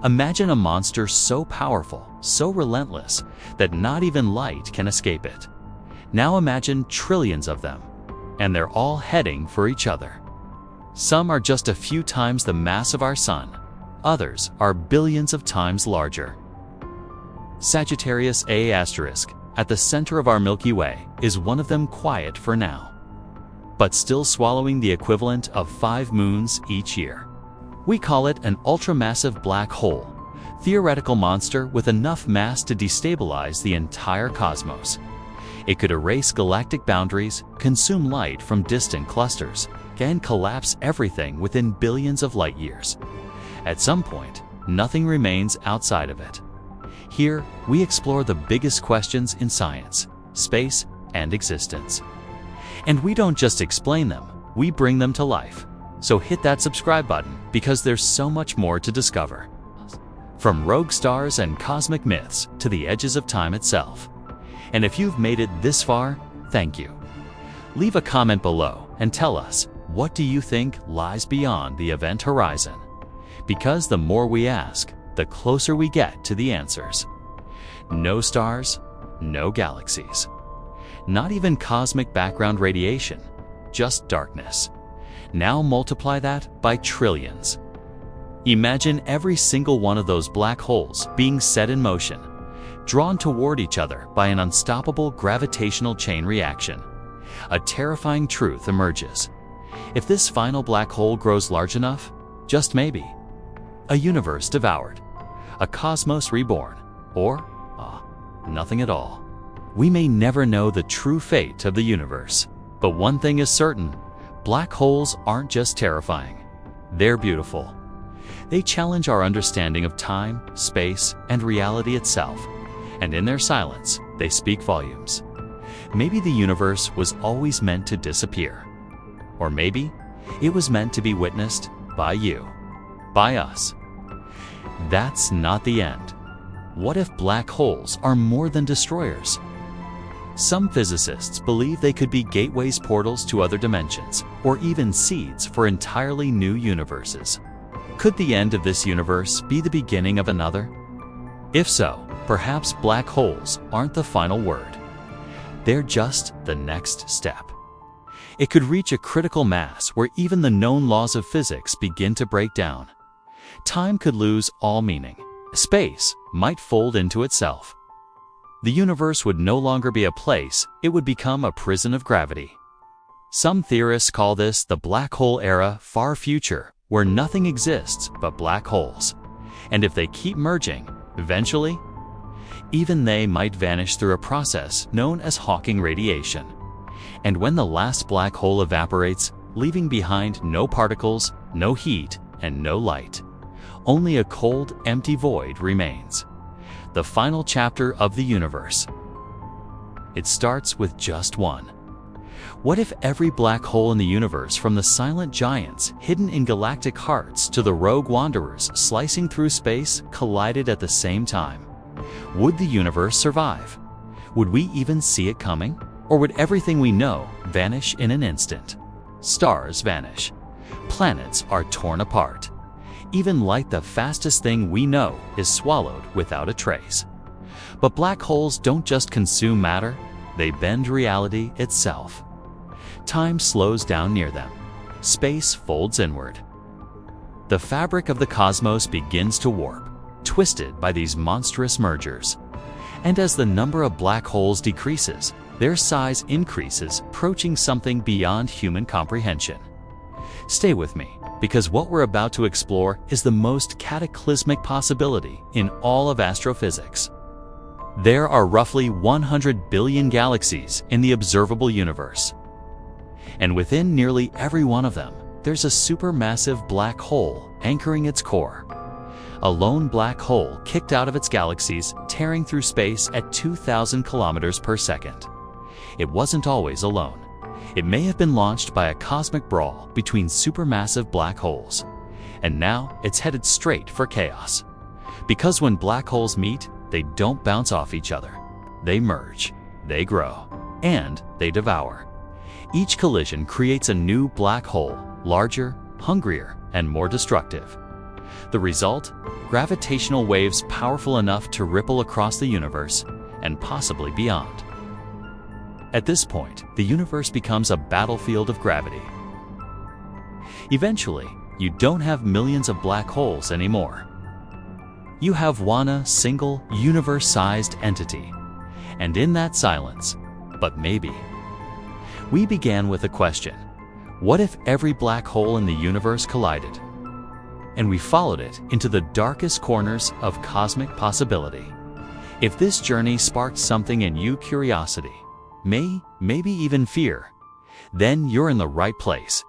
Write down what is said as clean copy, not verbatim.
Imagine a monster so powerful, so relentless, that not even light can escape it. Now imagine trillions of them, and they're all heading for each other. Some are just a few times the mass of our Sun. Others are billions of times larger. Sagittarius A** at the center of our Milky Way is one of them, quiet for now, but still swallowing the equivalent of 5 moons each year. We call it an ultramassive black hole, theoretical monster with enough mass to destabilize the entire cosmos. It could erase galactic boundaries, consume light from distant clusters, and collapse everything within billions of light years. At some point, nothing remains outside of it. Here, we explore the biggest questions in science, space, and existence. And we don't just explain them, we bring them to life. So hit that subscribe button, because there's so much more to discover. From rogue stars and cosmic myths to the edges of time itself. And if you've made it this far, thank you. Leave a comment below and tell us, what do you think lies beyond the event horizon? Because the more we ask, the closer we get to the answers. No stars, no galaxies. Not even cosmic background radiation, just darkness. Now multiply that by trillions. Imagine every single one of those black holes being set in motion, drawn toward each other by an unstoppable gravitational chain reaction. A terrifying truth emerges. If this final black hole grows large enough, just maybe, a universe devoured, a cosmos reborn, or nothing at all. We may never know the true fate of the universe, but one thing is certain: black holes aren't just terrifying, they're beautiful. They challenge our understanding of time, space, and reality itself, and in their silence, they speak volumes. Maybe the universe was always meant to disappear. Or maybe it was meant to be witnessed by you, by us. That's not the end. What if black holes are more than destroyers? Some physicists believe they could be gateways, portals to other dimensions, or even seeds for entirely new universes. Could the end of this universe be the beginning of another? If so, perhaps black holes aren't the final word. They're just the next step. It could reach a critical mass where even the known laws of physics begin to break down. Time could lose all meaning. Space might fold into itself. The universe would no longer be a place, it would become a prison of gravity. Some theorists call this the black hole era, far future, where nothing exists but black holes. And if they keep merging, eventually, even they might vanish through a process known as Hawking radiation. And when the last black hole evaporates, leaving behind no particles, no heat, and no light, only a cold, empty void remains. The final chapter of the universe. It starts with just one. What if every black hole in the universe, from the silent giants hidden in galactic hearts to the rogue wanderers slicing through space, collided at the same time? Would the universe survive? Would we even see it coming? Or would everything we know vanish in an instant? Stars vanish. Planets are torn apart. Even light, the fastest thing we know, is swallowed without a trace. But black holes don't just consume matter, they bend reality itself. Time slows down near them. Space folds inward. The fabric of the cosmos begins to warp, twisted by these monstrous mergers. And as the number of black holes decreases, their size increases, approaching something beyond human comprehension. Stay with me, because what we're about to explore is the most cataclysmic possibility in all of astrophysics. There are roughly 100 billion galaxies in the observable universe. And within nearly every one of them, there's a supermassive black hole anchoring its core. A lone black hole kicked out of its galaxies, tearing through space at 2,000 kilometers per second. It wasn't always alone. It may have been launched by a cosmic brawl between supermassive black holes. And now it's headed straight for chaos. Because when black holes meet, they don't bounce off each other. They merge, they grow, and they devour. Each collision creates a new black hole, larger, hungrier, and more destructive. The result? Gravitational waves powerful enough to ripple across the universe and possibly beyond. At this point, the universe becomes a battlefield of gravity. Eventually, you don't have millions of black holes anymore. You have one single universe-sized entity. And in that silence, but maybe, we began with a question. What if every black hole in the universe collided? And we followed it into the darkest corners of cosmic possibility. If this journey sparked something in you, curiosity, maybe even fear, then you're in the right place.